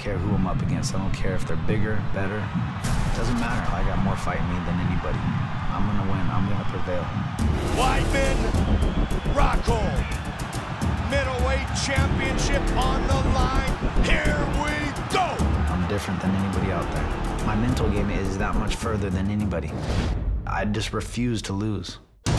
care who I'm up against. I don't care if they're bigger, better. It doesn't matter. I got more fight in me than anybody. I'm gonna win. I'm gonna prevail. Weidman, Rockhold. Middleweight championship on the line. Here we go. I'm different than anybody out there. My mental game is that much further than anybody. I just refuse to lose. Oh,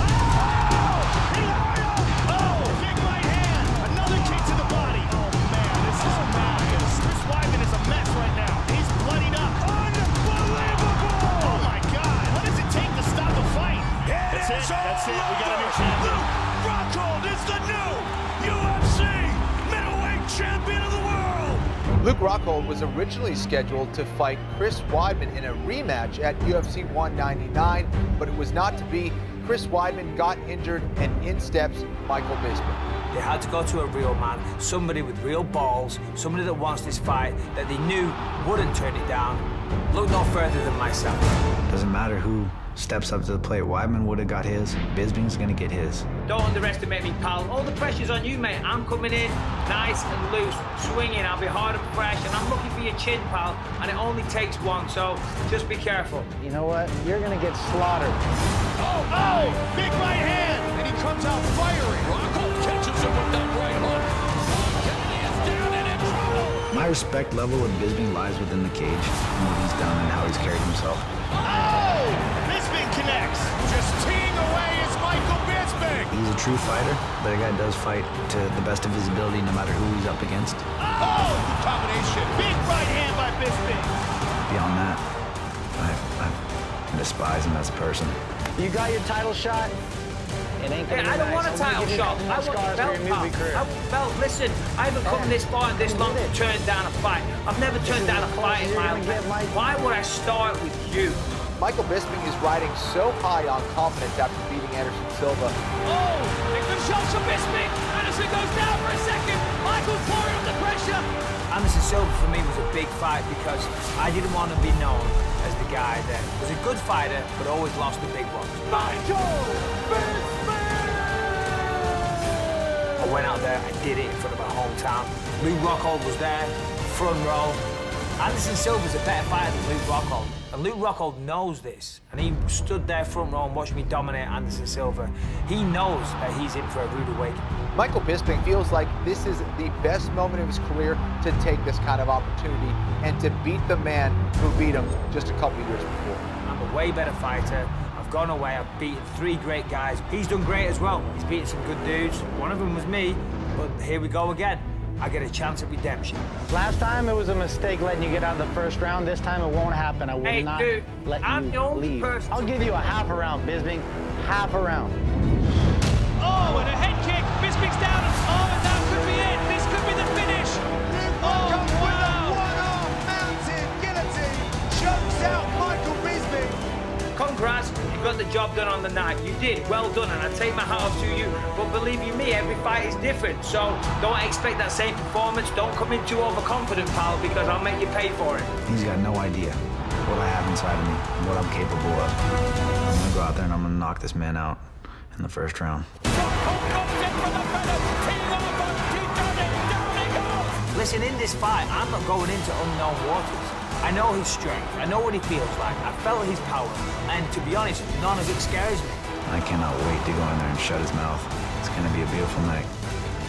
big right hand. Another kick to the body. Oh, man, this is a madness. Chris Weidman is a mess right now. He's bloodied up. Unbelievable. Oh, my God. What does it take to stop the fight? That's it. That's it. We got a new champion. Luke Rockhold is the new UFC middleweight champion of the world. Luke Rockhold was originally scheduled to fight Chris Weidman in a rematch at UFC 199, but it was not to be. Chris Weidman got injured, and in steps Michael Bisping. They had to go to a real man, somebody with real balls, somebody that wants this fight, that they knew wouldn't turn it down. Look no further than myself. Doesn't matter who steps up to the plate. Weidman would have got his. Bisping's gonna get his. Don't underestimate me, pal. All the pressure's on you, mate. I'm coming in nice and loose, swinging. I'll be hard and fresh, and I'm looking for your chin, pal, and it only takes one, so just be careful. You know what? You're gonna get slaughtered. Oh, big right hand, and he comes out firing. Rockhold catches him with that right hook. Kennedy is down and in trouble. My respect level with Bisping lies within the cage, and what he's done and how he's carried himself. Oh, Bisping connects. Just teeing away is Michael Bisping. He's a true fighter, but a guy does fight to the best of his ability no matter who he's up against. Oh, combination. Big right hand by Bisping. Beyond that, I despise him as a person. You got your title shot. It ain't gonna be I don't nice. want a title shot. I want a belt, pal. I want a belt. Listen, I haven't come this far and this long to turn down a fight. I've never turned down a fight in my life. Why would I start with you? Michael Bisping is riding so high on confidence after beating Anderson Silva. Oh, big good shot from Bisping. Anderson goes down for a second. Michael's pouring under pressure. Anderson Silva for me was a big fight because I didn't want to be known as the guy that was a good fighter but always lost the big ones. Michael Bisping! I went out there, I did it in front of my hometown. Luke Rockhold was there, front row. Anderson Silva's a better fighter than Luke Rockhold. And Luke Rockhold knows this. And he stood there front row and watched me dominate Anderson Silva. He knows that he's in for a rude awakening. Michael Bisping feels like this is the best moment of his career to take this kind of opportunity and to beat the man who beat him just a couple years before. I'm a way better fighter. I've gone away, I've beaten 3 great guys. He's done great as well. He's beaten some good dudes. One of them was me, but here we go again. I get a chance at redemption. Last time it was a mistake letting you get out of the first round. This time it won't happen. I will not let you leave. I'll give you a half a round, Bisping. Half a round. Oh, and a head kick. Bisping's down. Oh, and that could be it. This could be the finish. Oh, wow. One-arm mounted guillotine chokes out Michael Bisping. Congrats, you got the job done on the night. You did, well done, and I take my hat off to you. But believe you me, every fight is different. So don't expect that same performance. Don't come in too overconfident, pal, because I'll make you pay for it. He's got no idea what I have inside of me and what I'm capable of. I'm gonna go out there and I'm gonna knock this man out in the first round. Listen, in this fight, I'm not going into unknown waters. I know his strength. I know what he feels like. I felt his power. And to be honest, none of it scares me. I cannot wait to go in there and shut his mouth. It's gonna be a beautiful night.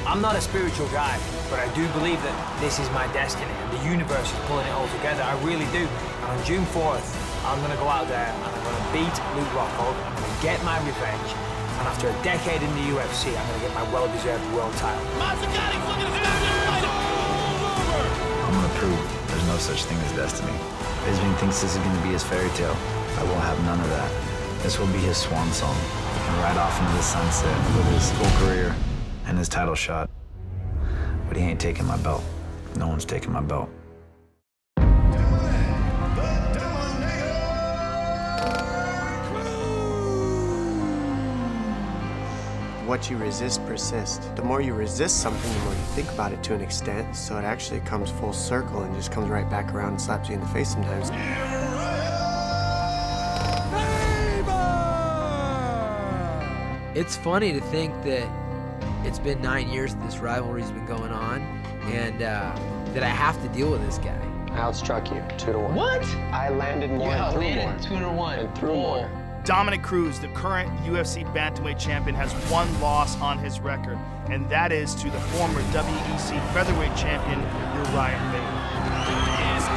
I'm not a spiritual guy, but I do believe that this is my destiny and the universe is pulling it all together. I really do. And on June 4th, I'm gonna go out there and I'm gonna beat Luke Rockhold. I'm gonna get my revenge. And after a decade in the UFC, I'm gonna get my well-deserved world title. I'm gonna prove there's no such thing as destiny. Bisping thinks this is gonna be his fairy tale. I will have none of that. This will be his swan song. And ride off into the sunset with his full career and his title shot. But he ain't taking my belt. No one's taking my belt. What you resist persists. The more you resist something, the more you think about it to an extent, so it actually comes full circle and just comes right back around and slaps you in the face sometimes. It's funny to think that it's been 9 years that this rivalry's been going on, and that I have to deal with this guy. I outstruck you 2-1. What? I landed more and threw more. 2-1. And threw more. Dominick Cruz, the current UFC bantamweight champion, has one loss on his record, and that is to the former WEC featherweight champion, Urijah Faber. Is it?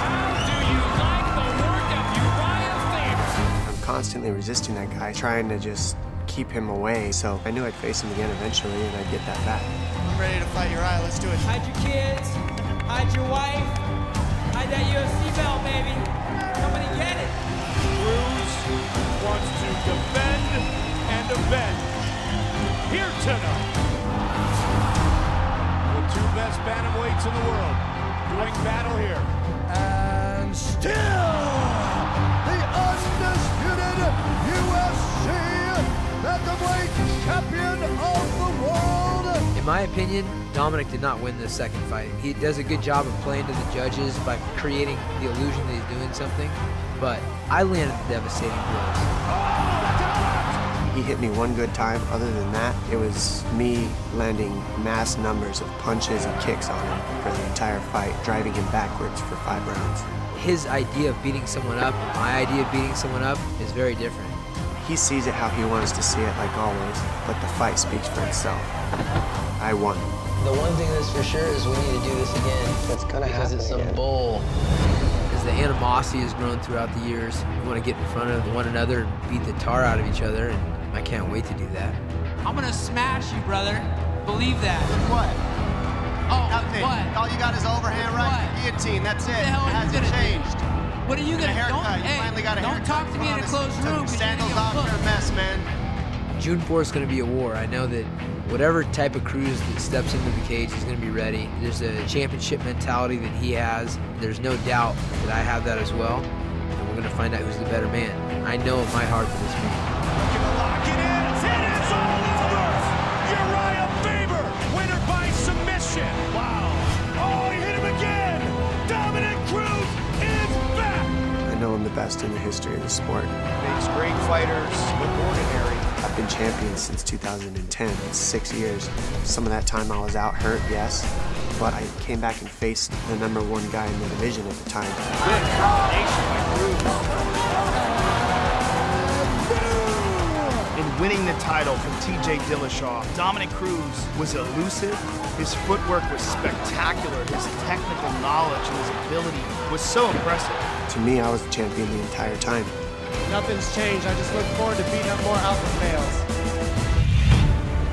How do you like the work of Urijah Faber? I'm constantly resisting that guy, trying to just keep him away, so I knew I'd face him again eventually, and I'd get that back. I'm ready to fight Urijah. Let's do it. Hide your kids. Hide your wife. Hide that UFC belt, baby. Somebody get it. Cruz wants to defend and avenge here tonight. The two best bantamweights in the world doing battle here. And still, the undisputed UFC bantamweight champion of the world. In my opinion, Dominick did not win this second fight. He does a good job of playing to the judges by creating the illusion that he's doing something, but I landed the devastating blows. He hit me one good time. Other than that, it was me landing mass numbers of punches and kicks on him for the entire fight, driving him backwards for 5 rounds. His idea of beating someone up, my idea of beating someone up, is very different. He sees it how he wants to see it, like always, but the fight speaks for itself. I won. The one thing that's for sure is we need to do this again. It's gonna happen because it's again. some bull. As the animosity has grown throughout the years, we want to get in front of one another and beat the tar out of each other, and I can't wait to do that. I'm gonna smash you, brother. Believe that. What? Oh, Nothing. what? All you got is overhand right, What? guillotine. That's it. What the hell are you Hasn't gonna do? changed. What are you Get a gonna haircut. Don't, You hey, finally got a don't haircut. talk to me in a closed room. 'Cause you're gonna Sandals get off, booked. you're a mess, man. June 4th is going to be a war. I know that whatever type of Cruz that steps into the cage is going to be ready. There's a championship mentality that he has. There's no doubt that I have that as well. And we're going to find out who's the better man. I know in my heart that it's me. Looking to lock it in. It is all over. Urijah Faber, winner by submission. Wow. Oh, he hit him again. Dominick Cruz is back. I know I'm the best in the history of the sport. Makes great fighters look ordinary. I've been champion since 2010, 6 years. Some of that time I was out hurt, yes, but I came back and faced the #1 guy in the division at the time. Good combination by Cruz. In winning the title from TJ Dillashaw, Dominick Cruz was elusive. His footwork was spectacular. His technical knowledge and his ability was so impressive. To me, I was the champion the entire time. Nothing's changed. I just look forward to beating up more alpha males.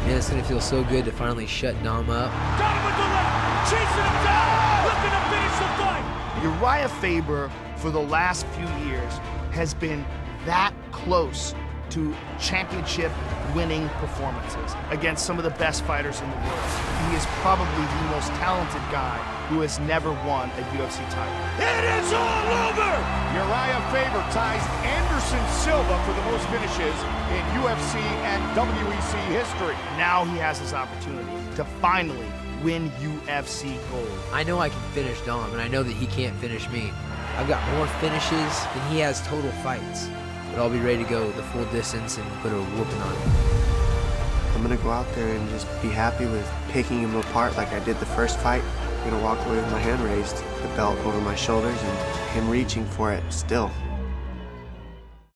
Man, it's going to feel so good to finally shut Dom up. Got him with the left, chasing him down, looking to finish the fight. Urijah Faber, for the last few years, has been that close to championship-winning performances against some of the best fighters in the world. He is probably the most talented guy who has never won a UFC title. It is all over! Urijah Faber ties Anderson Silva for the most finishes in UFC and WEC history. Now he has his opportunity to finally win UFC gold. I know I can finish Dom, and I know that he can't finish me. I've got more finishes than he has total fights. But I'll be ready to go the full distance and put a whooping on him. I'm gonna go out there and just be happy with picking him apart like I did the first fight. I'm gonna walk away with my hand raised, the belt over my shoulders, and him reaching for it still.